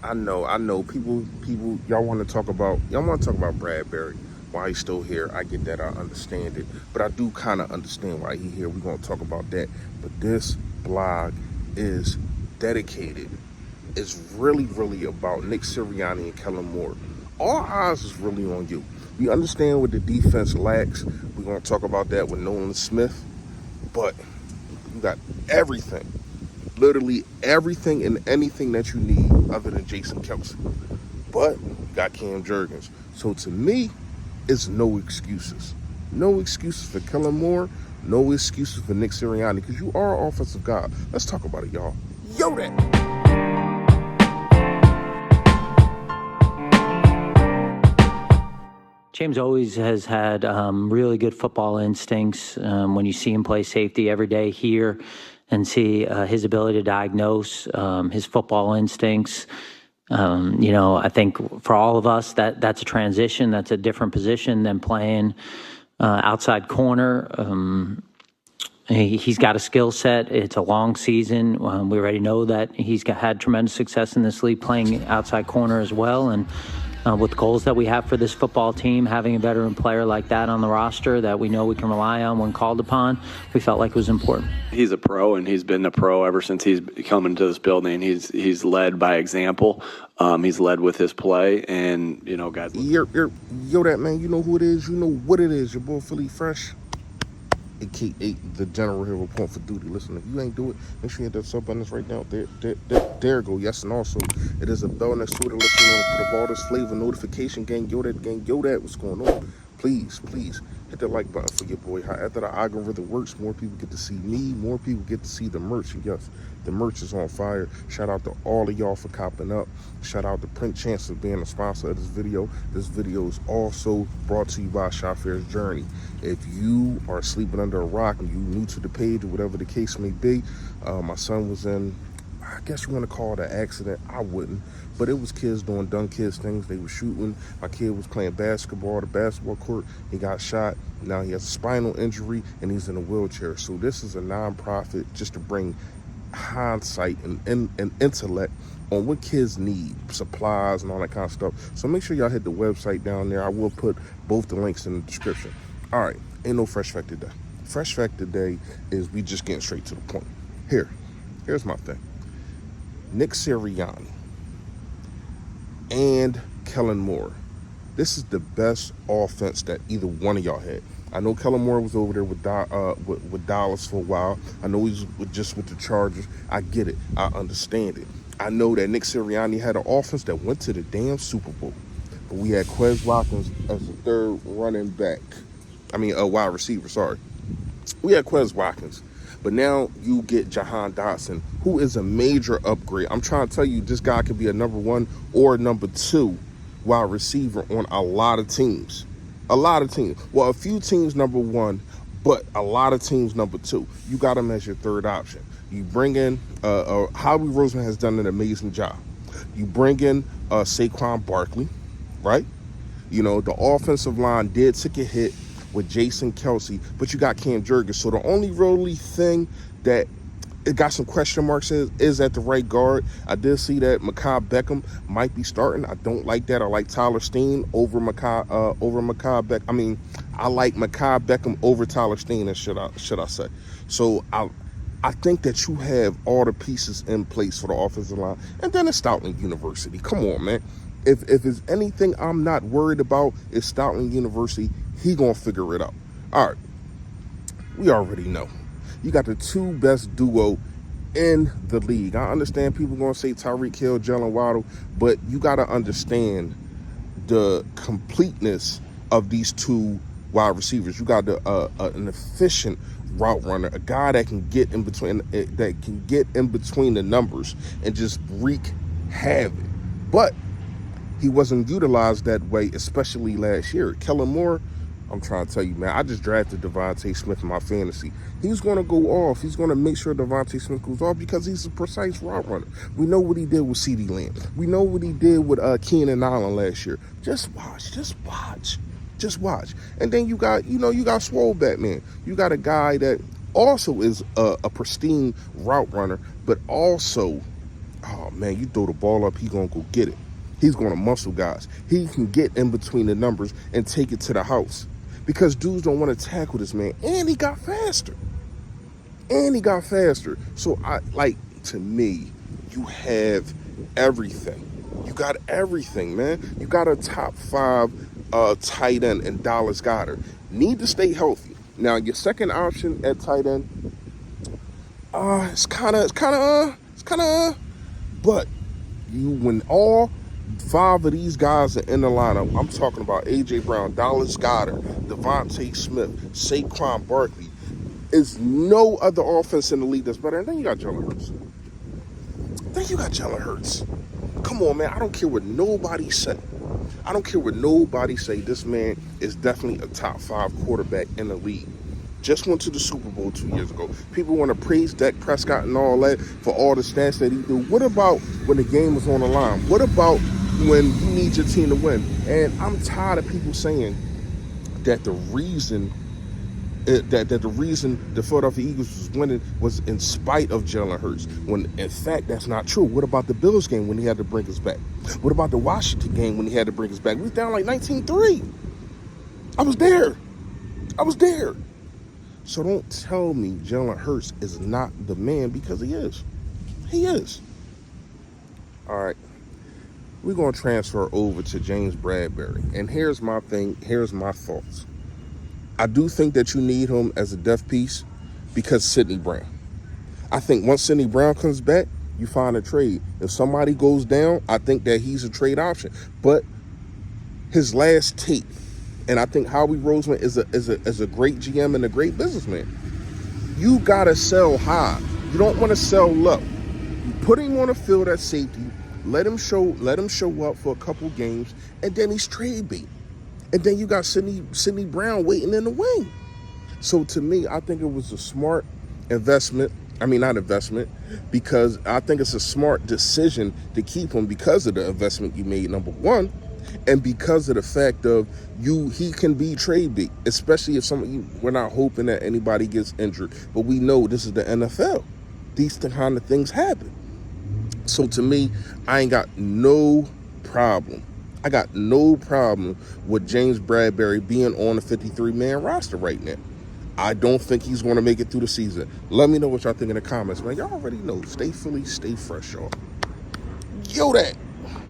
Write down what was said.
I know. People. Y'all want to talk about Bradberry. Why he's still here? I get that. I understand it, but I do kind of understand why he's here. We're gonna talk about that. But this blog is dedicated. It's really about Nick Sirianni and Kellen Moore. All eyes is really on you. We understand what the defense lacks. We're gonna talk about that with Nolan Smith, but you got everything. Literally everything and anything that you need other than Jason Kelsey. But you got Cam Jurgens. So to me, it's no excuses. No excuses for Kellen Moore. No excuses for Nick Sirianni, because you are offensive guy. Let's talk about it, y'all. Yo, that. James always has had really good football instincts. When you see him play safety every day here and see his ability to diagnose his football instincts, I think for all of us, that's a transition. That's a different position than playing outside corner. He's got a skill set. It's a long season. We already know that he's had tremendous success in this league playing outside corner as well. And with goals that we have for this football team, having a veteran player like that on the roster that we know we can rely on when called upon, we felt like it was important. He's a pro, and he's been a pro ever since he's come into this building. He's led by example. He's led with his play, and guys. Yo, that man. You know who it is. You know what it is. Your boy Philly Fresh, aka the General Hero Point for Duty. Listen, if you ain't do it, make sure you hit that sub button right now. There go. Yes, and also it is a bell next to it to let you know for the Baldur's Flavor notification gang. Yo, that. What's going on? Please hit that like button for your boy. After the algorithm works, more people get to see me. More people get to see the merch. And yes, the merch is on fire. Shout out to all of y'all for copping up. Shout out to Print Chance for being a sponsor of this video. This video is also brought to you by Shafirs Journey. If you are sleeping under a rock and you new to the page or whatever the case may be, my son was in, I guess you want to call it an accident. I wouldn't. But it was kids doing dumb kids things. They were shooting. My kid was playing basketball at the basketball court. He got shot. Now he has a spinal injury and he's in a wheelchair. So this is a nonprofit just to bring hindsight and intellect on what kids need, supplies and all that kind of stuff. So make sure y'all hit the website down there. I will put both the links in the description. All right, ain't no fresh fact today. Fresh fact today is we just getting straight to the point. Here's my thing. Nick Sirianni and Kellen Moore. This is the best offense that either one of y'all had. I know Kellen Moore was over there with Dallas for a while. I know he's just with the Chargers. I get it. I understand it. I know that Nick Sirianni had an offense that went to the damn Super Bowl. But we had Quez Watkins as the third running back. A wide receiver, sorry. We had Quez Watkins. But now you get Jahan Dotson, who is a major upgrade. I'm trying to tell you, this guy could be a number 1 or number 2 wide receiver on a lot of teams. A lot of teams. Well, a few teams number 1, but a lot of teams number 2. You got him as your third option. You bring in, Howie Roseman has done an amazing job. You bring in Saquon Barkley, right? The offensive line did take a hit with Jason Kelsey, but you got Cam Jurgens. So the only really thing that it got some question marks is at the right guard. I did see that Mekhi Beckham might be starting. I don't like that. I like Tyler Steen over Mekhi Beckham. I like Mekhi Beckham over Tyler Steen, should I say. So I think that you have all the pieces in place for the offensive line. And then it's Stoutland University. Come on, man. If it's anything I'm not worried about, it's Stoutland University. He gonna figure it out. All right. We already know. You got the 2 best duo in the league. I understand people gonna say Tyreek Hill, Jalen Waddle, but you gotta understand the completeness of these 2 wide receivers. You got an efficient route runner, a guy that can get in between the numbers and just wreak havoc. But he wasn't utilized that way, especially last year. Kellen Moore, I'm trying to tell you, man, I just drafted Devontae Smith in my fantasy. He's going to go off. He's going to make sure Devontae Smith goes off because he's a precise route runner. We know what he did with CeeDee Lamb. We know what he did with Keenan Allen last year. Just watch. And then you got Swole Batman. You got a guy that also is a pristine route runner, but also Oh, man, you throw the ball up, he going to go get it. He's going to muscle guys. He can get in between the numbers and take it to the house. Because dudes don't want to tackle this man. And he got faster. So, to me, you have everything. You got everything, man. You got a top 5 tight end in Dallas Goedert. Need to stay healthy. Now, your second option at tight end, it's kind of, but when all 5 of these guys are in the lineup, I'm talking about A.J. Brown, Dallas Goedert, Devontae Smith, Saquon Barkley. There's no other offense in the league that's better. And then you got Jalen Hurts. Come on, man. I don't care what nobody say. This man is definitely a top 5 quarterback in the league. Just went to the Super Bowl 2 years ago. People want to praise Dak Prescott and all that for all the stats that he do. What about when the game was on the line? What about when you need your team to win? And I'm tired of people saying that the reason the Philadelphia Eagles was winning was in spite of Jalen Hurts, when in fact that's not true. What about the Bills game when he had to bring us back? What about the Washington game when he had to bring us back? We was down like 19-3. I was there. So don't tell me Jalen Hurts is not the man, because he is. All right. We're going to transfer over to James Bradberry. And here's my thoughts. I do think that you need him as a depth piece because Sidney Brown. I think once Sidney Brown comes back, you find a trade. If somebody goes down, I think that he's a trade option. But his last tape, and I think Howie Roseman is a great GM and a great businessman. You gotta sell high. You don't want to sell low. You put him on the field at safety, let him show up for a couple games, and then he's trade bait. And then you got Sidney Brown waiting in the wing. So to me, I think it was a smart investment. I mean, not investment, because I think it's a smart decision to keep him because of the investment you made, number one, and because of the fact of he can be trade bait, especially if we're not hoping that anybody gets injured, but we know this is the NFL. These kind of things happen. So to me, I ain't got no problem. With James Bradberry being on the 53-man roster right now. I don't think he's going to make it through the season. Let me know what y'all think in the comments, man. Y'all already know. Stay Philly, stay fresh, y'all. Yo, that.